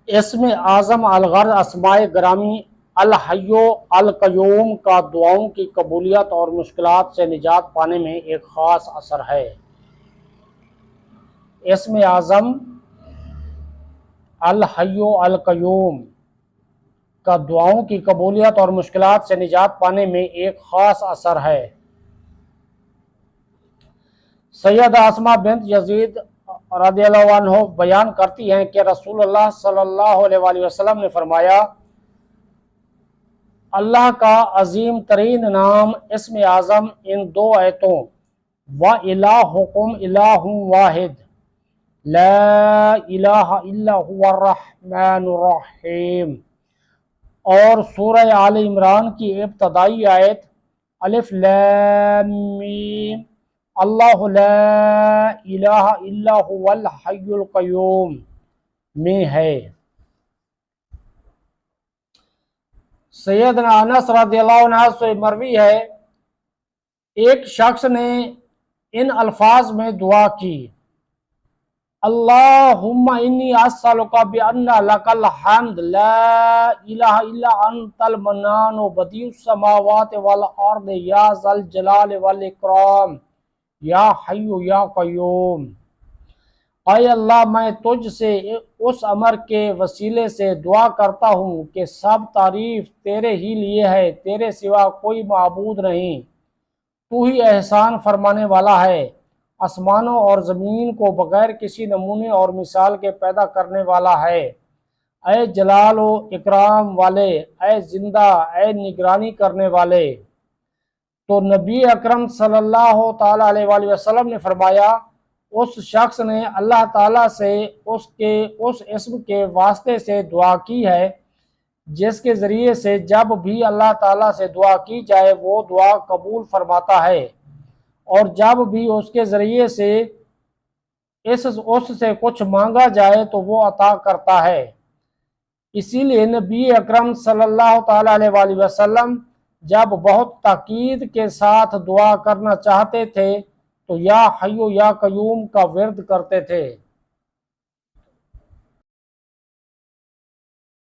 اسم اعظم الغرض اسماء گرامی الحی القیوم کا دعاؤں کی قبولیت اور مشکلات سے نجات پانے میں ایک خاص اثر ہے۔ اسم اعظم الحی القیوم کا دعاؤں کی قبولیت اور مشکلات سے نجات پانے میں ایک خاص اثر ہے۔ سیدہ اسماء بنت یزید رضی اللہ عنہ بیان کرتی ہیں کہ رسول اللہ صلی اللہ علیہ وآلہ وسلم نے فرمایا، اللہ کا عظیم ترین نام اسم اعظم ان دو آیتوں وَإِلَٰهُكُمْ إِلَٰهٌ وَاحِدٌ لَا الہ الا هو الرحمن الرحیم اور سورہ آل عمران کی ابتدائی آیت الف لام میم اللہ لا الہ الا هو الحی القیوم میں ہے۔ سیدنا انس رضی اللہ عنہ سے مروی ہے، ایک شخص نے ان الفاظ میں دعا کی، اللہم انی اسألک بان لک الحمد لا الہ الا انت المنان بدیع السماوات والارض یا ذا الجلال والاکرام یا حی یا قیوم۔ اے اللہ، میں تجھ سے اس امر کے وسیلے سے دعا کرتا ہوں کہ سب تعریف تیرے ہی لیے ہے، تیرے سوا کوئی معبود نہیں، تو ہی احسان فرمانے والا ہے، آسمانوں اور زمین کو بغیر کسی نمونے اور مثال کے پیدا کرنے والا ہے، اے جلال و اکرام والے، اے زندہ، اے نگرانی کرنے والے۔ تو نبی اکرم صلی اللہ تعالیٰ علیہ وآلہ وسلم نے فرمایا، اس شخص نے اللہ تعالیٰ سے اس اسم کے واسطے سے دعا کی ہے جس کے ذریعے سے جب بھی اللہ تعالیٰ سے دعا کی جائے وہ دعا قبول فرماتا ہے، اور جب بھی اس کے ذریعے سے اس سے کچھ مانگا جائے تو وہ عطا کرتا ہے۔ اسی لیے نبی اکرم صلی اللہ تعالیٰ علیہ وآلہ وسلم جب بہت تاکید کے ساتھ دعا کرنا چاہتے تھے تو یا حی یا قیوم کا ورد کرتے تھے۔